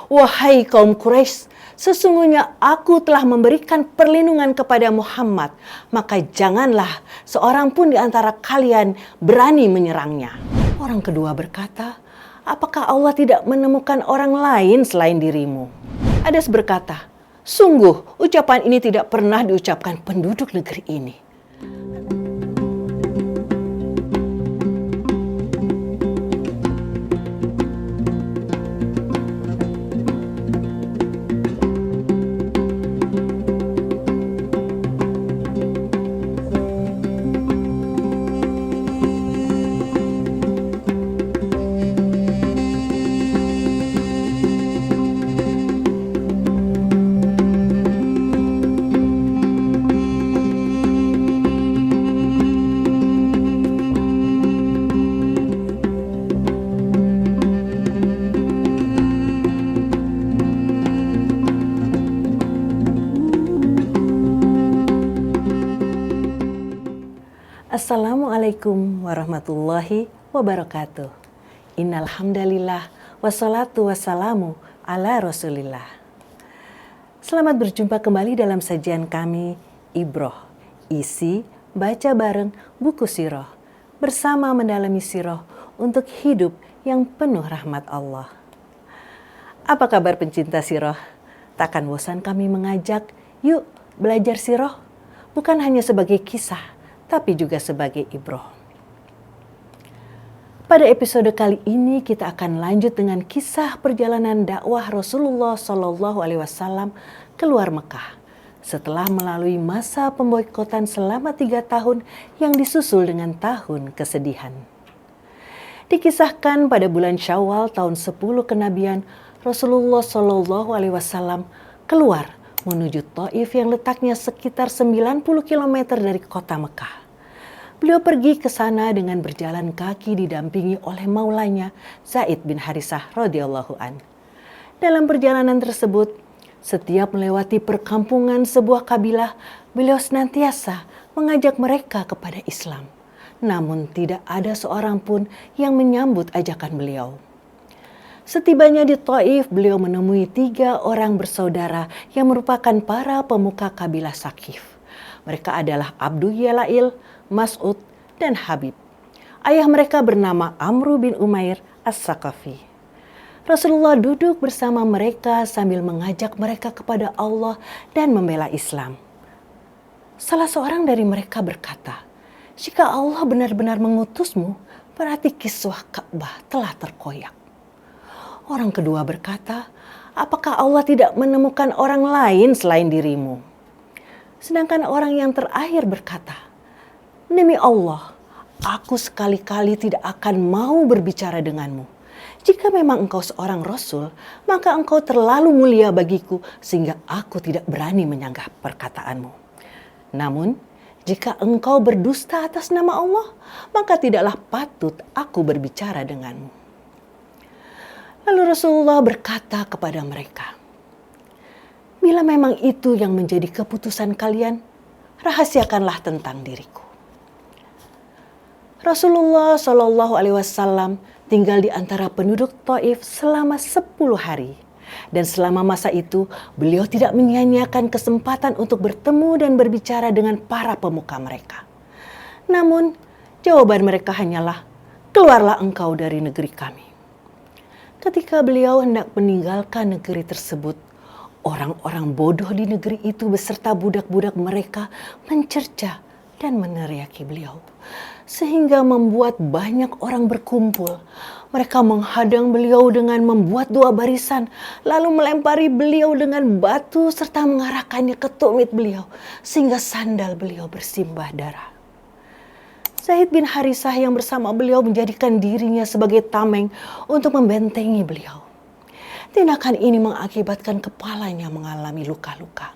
"Wahai kaum Quraisy, sesungguhnya aku telah memberikan perlindungan kepada Muhammad, maka janganlah seorang pun di antara kalian berani menyerangnya." Orang kedua berkata, "Apakah Allah tidak menemukan orang lain selain dirimu?" Adas berkata, "Sungguh ucapan ini tidak pernah diucapkan penduduk negeri ini." Assalamualaikum warahmatullahi wabarakatuh. Innal hamdalillah wassalatu wassalamu ala Rasulillah. Selamat berjumpa kembali dalam sajian kami Ibroh, isi baca bareng buku sirah bersama mendalami sirah untuk hidup yang penuh rahmat Allah. Apa kabar pencinta sirah? Takkan bosan kami mengajak, yuk belajar sirah, bukan hanya sebagai kisah, tapi juga sebagai ibroh. Pada episode kali ini kita akan lanjut dengan kisah perjalanan dakwah Rasulullah SAW keluar Mekah setelah melalui masa pemboikotan selama 3 tahun yang disusul dengan tahun kesedihan. Dikisahkan pada bulan Syawal tahun 10 kenabian, Rasulullah SAW keluar menuju Taif yang letaknya sekitar 90 km dari kota Mekah. Beliau pergi ke sana dengan berjalan kaki didampingi oleh maulanya Zaid bin Harisah radhiyallahu an. Dalam perjalanan tersebut, setiap melewati perkampungan sebuah kabilah, beliau senantiasa mengajak mereka kepada Islam. Namun tidak ada seorang pun yang menyambut ajakan beliau. Setibanya di Taif, beliau menemui 3 orang bersaudara yang merupakan para pemuka kabilah Sakif. Mereka adalah Abdu Yalail, Mas'ud, dan Habib. Ayah mereka bernama Amru bin Umair As-Saqafi. Rasulullah duduk bersama mereka sambil mengajak mereka kepada Allah dan membela Islam. Salah seorang dari mereka berkata, "Jika Allah benar-benar mengutusmu, berarti kiswah Ka'bah telah terkoyak." Orang kedua berkata, "Apakah Allah tidak menemukan orang lain selain dirimu?" Sedangkan orang yang terakhir berkata, "Demi Allah, aku sekali-kali tidak akan mau berbicara denganmu. Jika memang engkau seorang Rasul, maka engkau terlalu mulia bagiku sehingga aku tidak berani menyanggah perkataanmu. Namun, jika engkau berdusta atas nama Allah, maka tidaklah patut aku berbicara denganmu." Lalu Rasulullah berkata kepada mereka, "Bila memang itu yang menjadi keputusan kalian, rahasiakanlah tentang diriku." Rasulullah SAW tinggal di antara penduduk Taif selama 10 hari. Dan selama masa itu, beliau tidak menyia-nyiakan kesempatan untuk bertemu dan berbicara dengan para pemuka mereka. Namun, jawaban mereka hanyalah, "Keluarlah engkau dari negeri kami." Ketika beliau hendak meninggalkan negeri tersebut, orang-orang bodoh di negeri itu beserta budak-budak mereka mencerca dan meneriaki beliau, sehingga membuat banyak orang berkumpul. Mereka menghadang beliau dengan membuat 2 barisan, lalu melempari beliau dengan batu serta mengarahkannya ke tumit beliau, sehingga sandal beliau bersimbah darah. Zaid bin Harisah yang bersama beliau menjadikan dirinya sebagai tameng untuk membentengi beliau. Tindakan ini mengakibatkan kepalanya mengalami luka-luka.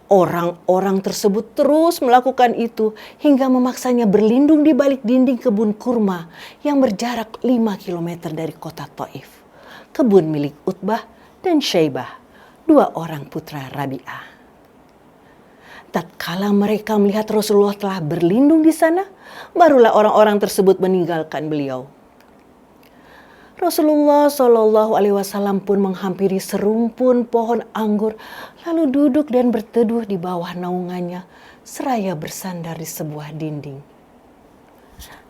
Orang-orang tersebut terus melakukan itu hingga memaksanya berlindung di balik dinding kebun kurma yang berjarak 5 km dari kota Taif. Kebun milik Utbah dan Syaibah, 2 orang putra Rabi'ah. Tatkala mereka melihat Rasulullah telah berlindung di sana, barulah orang-orang tersebut meninggalkan beliau. Rasulullah Shallallahu Alaihi Wasallam pun menghampiri serumpun pohon anggur, lalu duduk dan berteduh di bawah naungannya, seraya bersandar di sebuah dinding.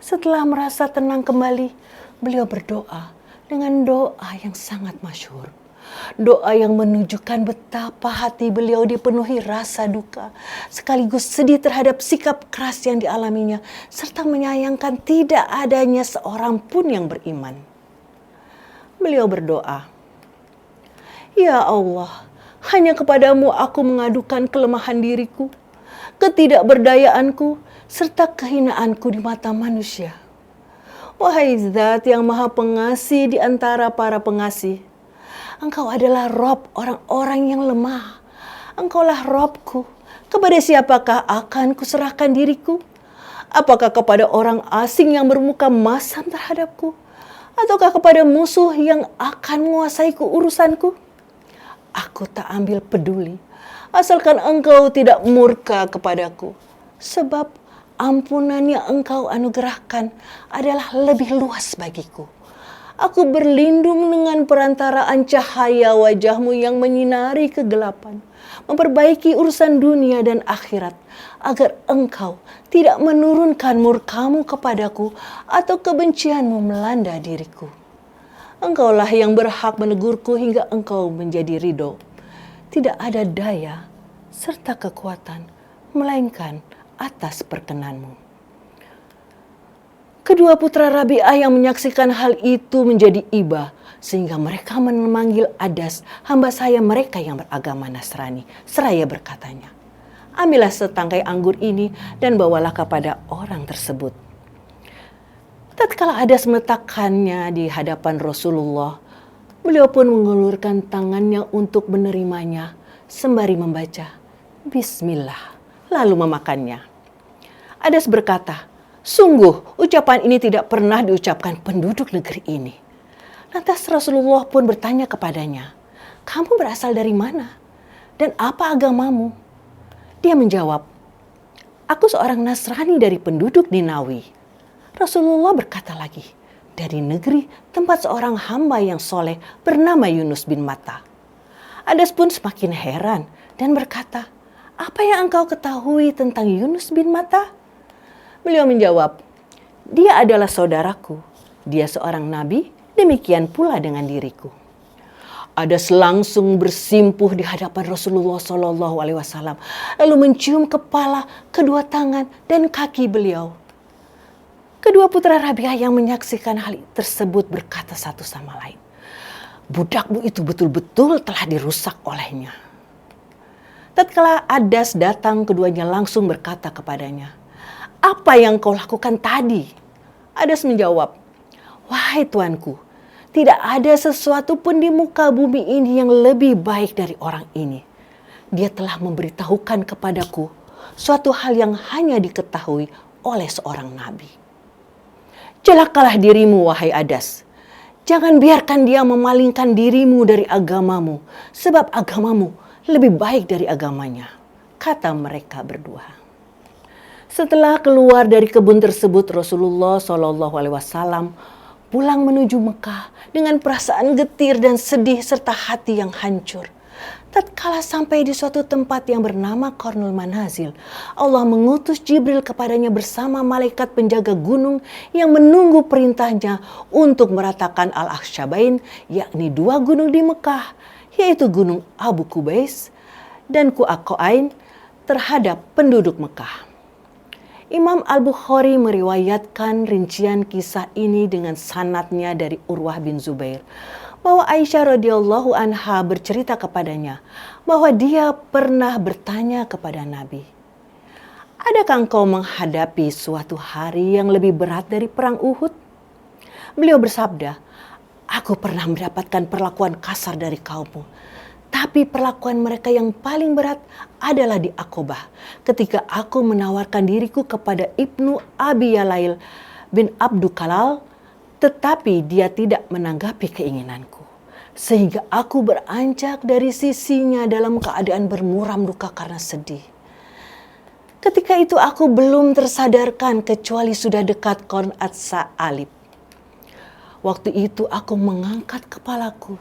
Setelah merasa tenang kembali, beliau berdoa dengan doa yang sangat masyhur. Doa yang menunjukkan betapa hati beliau dipenuhi rasa duka, sekaligus sedih terhadap sikap keras yang dialaminya, serta menyayangkan tidak adanya seorang pun yang beriman. Beliau berdoa, "Ya Allah, hanya kepadamu aku mengadukan kelemahan diriku, ketidakberdayaanku, serta kehinaanku di mata manusia. Wahai Zat yang Maha Pengasih di antara para pengasih, Engkau adalah Rob orang-orang yang lemah. Engkaulah Robku. Kepada siapakah akan kuserahkan diriku? Apakah kepada orang asing yang bermuka masam terhadapku? Ataukah kepada musuh yang akan menguasaiku urusanku? Aku tak ambil peduli, asalkan Engkau tidak murka kepadaku. Sebab ampunan yang Engkau anugerahkan adalah lebih luas bagiku. Aku berlindung dengan perantaraan cahaya wajah-Mu yang menyinari kegelapan, memperbaiki urusan dunia dan akhirat, agar Engkau tidak menurunkan murka-Mu kepadaku atau kebencian-Mu melanda diriku. Engkaulah yang berhak menegurku hingga Engkau menjadi ridho. Tidak ada daya serta kekuatan, melainkan atas perkenan-Mu." Kedua putra Rabi'ah yang menyaksikan hal itu menjadi iba, sehingga mereka memanggil Adas, hamba saya mereka yang beragama Nasrani, seraya berkatanya, "Ambillah setangkai anggur ini dan bawalah kepada orang tersebut." Tatkala Adas meletakkannya di hadapan Rasulullah, beliau pun mengulurkan tangannya untuk menerimanya, sembari membaca Bismillah, lalu memakannya. Adas berkata, "Sungguh ucapan ini tidak pernah diucapkan penduduk negeri ini." Lantas Rasulullah pun bertanya kepadanya, "Kamu berasal dari mana? Dan apa agamamu?" Dia menjawab, "Aku seorang Nasrani dari penduduk Ninawi." Rasulullah berkata lagi, "Dari negeri tempat seorang hamba yang soleh bernama Yunus bin Matta." Adas pun semakin heran dan berkata, "Apa yang engkau ketahui tentang Yunus bin Matta?" Beliau menjawab, "Dia adalah saudaraku. Dia seorang nabi, demikian pula dengan diriku." Adas langsung bersimpuh di hadapan Rasulullah SAW, lalu mencium kepala, kedua tangan, dan kaki beliau. Kedua putra Rabi'ah yang menyaksikan hal tersebut berkata satu sama lain, "Budakmu itu betul-betul telah dirusak olehnya." Tatkala Adas datang, keduanya langsung berkata kepadanya, "Apa yang kau lakukan tadi?" Adas menjawab, "Wahai tuanku, tidak ada sesuatu pun di muka bumi ini yang lebih baik dari orang ini. Dia telah memberitahukan kepadaku suatu hal yang hanya diketahui oleh seorang nabi. Celakalah dirimu, wahai Adas. Jangan biarkan dia memalingkan dirimu dari agamamu, sebab agamamu lebih baik dari agamanya," kata mereka berdua. Setelah keluar dari kebun tersebut, Rasulullah SAW pulang menuju Mekah dengan perasaan getir dan sedih serta hati yang hancur. Tatkala sampai di suatu tempat yang bernama Qarnul Manazil, Allah mengutus Jibril kepadanya bersama malaikat penjaga gunung yang menunggu perintahnya untuk meratakan Al-Akhsyabain, yakni dua gunung di Mekah, yaitu Gunung Abu Qubais dan Qu'aqain terhadap penduduk Mekah. Imam Al-Bukhari meriwayatkan rincian kisah ini dengan sanadnya dari Urwah bin Zubair, bahwa Aisyah radhiyallahu anha bercerita kepadanya bahwa dia pernah bertanya kepada Nabi, "Adakah engkau menghadapi suatu hari yang lebih berat dari perang Uhud?" Beliau bersabda, "Aku pernah mendapatkan perlakuan kasar dari kaummu, tapi perlakuan mereka yang paling berat adalah di Aqobah, ketika aku menawarkan diriku kepada Ibnu Abi Yalail bin Abdukalal, tetapi dia tidak menanggapi keinginanku, sehingga aku beranjak dari sisinya dalam keadaan bermuram luka karena sedih. Ketika itu aku belum tersadarkan kecuali sudah dekat Qarn As-Sa'alib. Waktu itu aku mengangkat kepalaku.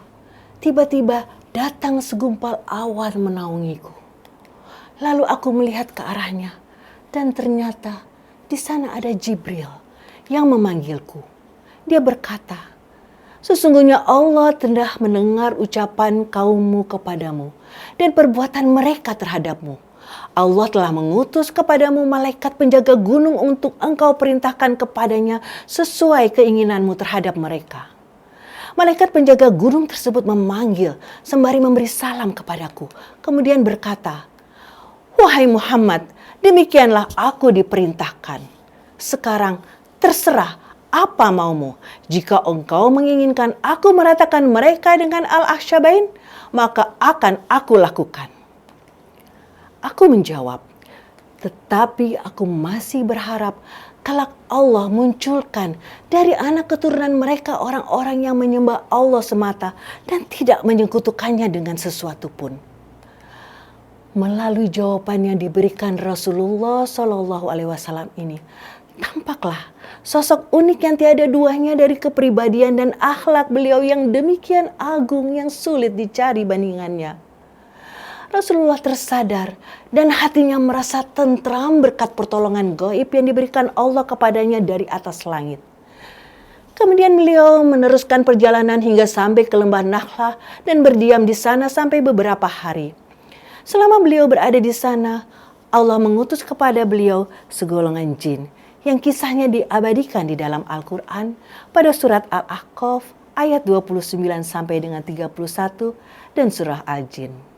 Tiba-tiba datang segumpal awan menaungiku. Lalu aku melihat ke arahnya dan ternyata di sana ada Jibril yang memanggilku. Dia berkata, "Sesungguhnya Allah telah mendengar ucapan kaummu kepadamu dan perbuatan mereka terhadapmu. Allah telah mengutus kepadamu malaikat penjaga gunung untuk engkau perintahkan kepadanya sesuai keinginanmu terhadap mereka." Malaikat penjaga gunung tersebut memanggil sembari memberi salam kepadaku. Kemudian berkata, "Wahai Muhammad, demikianlah aku diperintahkan. Sekarang terserah apa maumu. Jika engkau menginginkan aku meratakan mereka dengan Al-Ahsyabain, maka akan aku lakukan." Aku menjawab, "Tetapi aku masih berharap kelak Allah munculkan dari anak keturunan mereka orang-orang yang menyembah Allah semata dan tidak menyekutukannya dengan sesuatu pun." Melalui jawaban yang diberikan Rasulullah SAW ini, tampaklah sosok unik yang tiada duanya dari kepribadian dan akhlak beliau yang demikian agung yang sulit dicari bandingannya. Rasulullah tersadar dan hatinya merasa tentram berkat pertolongan gaib yang diberikan Allah kepadanya dari atas langit. Kemudian beliau meneruskan perjalanan hingga sampai ke lembah Nakhlah dan berdiam di sana sampai beberapa hari. Selama beliau berada di sana, Allah mengutus kepada beliau segolongan jin yang kisahnya diabadikan di dalam Al-Quran pada surat Al-Ahqaf ayat 29 sampai dengan 31 dan surah Al-Jin.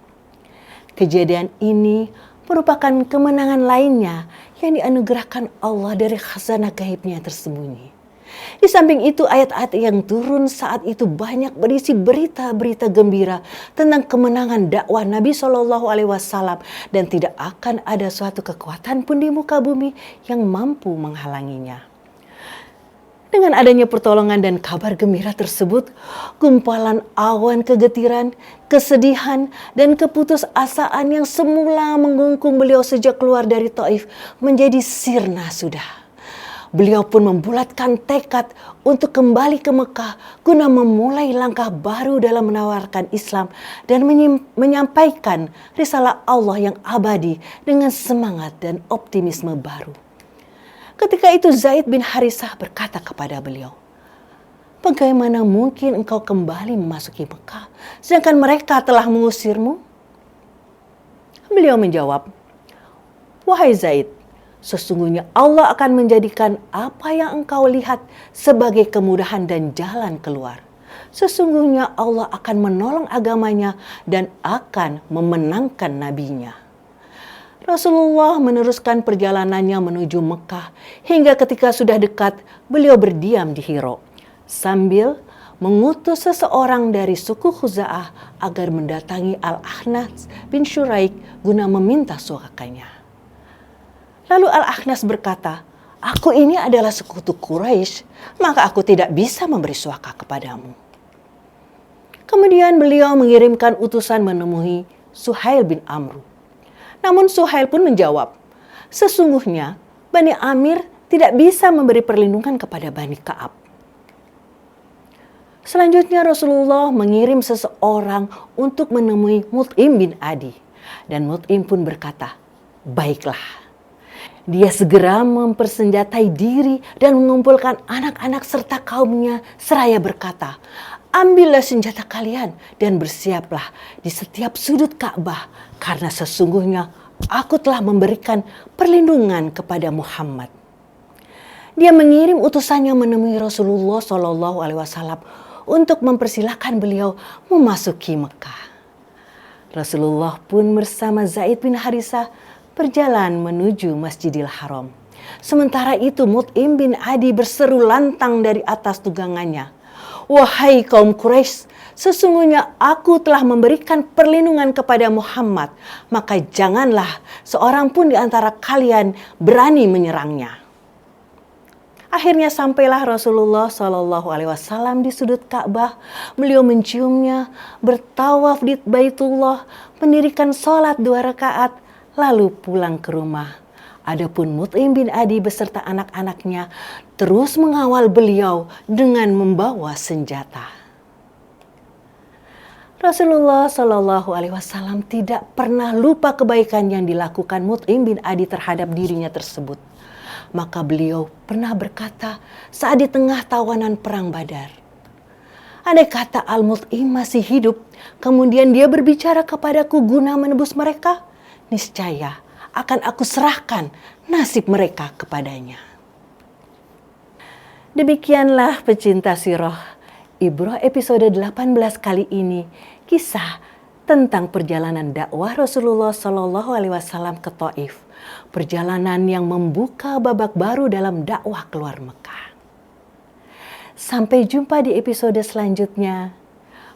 Kejadian ini merupakan kemenangan lainnya yang dianugerahkan Allah dari khazanah gaibnya tersembunyi. Di samping itu, ayat-ayat yang turun saat itu banyak berisi berita-berita gembira tentang kemenangan dakwah Nabi SAW dan tidak akan ada suatu kekuatan pun di muka bumi yang mampu menghalanginya. Dengan adanya pertolongan dan kabar gembira tersebut, gumpalan awan kegetiran, kesedihan, dan keputusasaan yang semula mengungkung beliau sejak keluar dari Taif menjadi sirna sudah. Beliau pun membulatkan tekad untuk kembali ke Mekah guna memulai langkah baru dalam menawarkan Islam dan menyampaikan risalah Allah yang abadi dengan semangat dan optimisme baru. Ketika itu Zaid bin Harisah berkata kepada beliau, "Bagaimana mungkin engkau kembali memasuki Mekah sedangkan mereka telah mengusirmu?" Beliau menjawab, "Wahai Zaid, sesungguhnya Allah akan menjadikan apa yang engkau lihat sebagai kemudahan dan jalan keluar. Sesungguhnya Allah akan menolong agamanya dan akan memenangkan nabinya." Rasulullah meneruskan perjalanannya menuju Mekah hingga ketika sudah dekat beliau berdiam di Hiro sambil mengutus seseorang dari suku Khuza'ah agar mendatangi Al-Akhnas bin Syuraik guna meminta suakakannya. Lalu Al-Akhnas berkata, "Aku ini adalah sekutu Quraisy, maka aku tidak bisa memberi suaka kepadamu." Kemudian beliau mengirimkan utusan menemui Suhail bin Amru. Namun Suhail pun menjawab, "Sesungguhnya Bani Amir tidak bisa memberi perlindungan kepada Bani Ka'ab." Selanjutnya Rasulullah mengirim seseorang untuk menemui Mut'im bin Adi. Dan Mut'im pun berkata, "Baiklah." Dia segera mempersenjatai diri dan mengumpulkan anak-anak serta kaumnya seraya berkata, "Ambillah senjata kalian dan bersiaplah di setiap sudut Ka'bah karena sesungguhnya aku telah memberikan perlindungan kepada Muhammad." Dia mengirim utusannya menemui Rasulullah SAW untuk mempersilahkan beliau memasuki Mekah. Rasulullah pun bersama Zaid bin Harisah berjalan menuju Masjidil Haram. Sementara itu Mut'im bin Adi berseru lantang dari atas tunggangannya, "Wahai kaum Quraisy, sesungguhnya aku telah memberikan perlindungan kepada Muhammad, maka janganlah seorang pun di antara kalian berani menyerangnya." Akhirnya sampailah Rasulullah SAW di sudut Ka'bah. Beliau menciumnya, bertawaf di Baitullah, mendirikan sholat 2 rakaat, lalu pulang ke rumah. Adapun Mut'im bin Adi beserta anak-anaknya terus mengawal beliau dengan membawa senjata. Rasulullah Shallallahu Alaihi Wasallam tidak pernah lupa kebaikan yang dilakukan Mut'im bin Adi terhadap dirinya tersebut. Maka beliau pernah berkata saat di tengah tawanan perang Badar, andai kata Al-Mut'im masih hidup, kemudian dia berbicara kepadaku guna menebus mereka, niscaya akan aku serahkan nasib mereka kepadanya. Demikianlah pecinta sirah, Ibrah episode 18 kali ini, kisah tentang perjalanan dakwah Rasulullah Shallallahu Alaihi Wasallam ke Thaif, perjalanan yang membuka babak baru dalam dakwah keluar Mekah. Sampai jumpa di episode selanjutnya.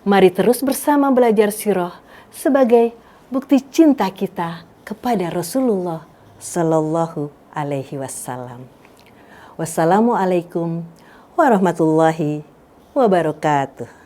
Mari terus bersama belajar sirah sebagai bukti cinta kita kepada Rasulullah Sallallahu Alaihi Wasallam. Wassalamualaikum warahmatullahi wabarakatuh.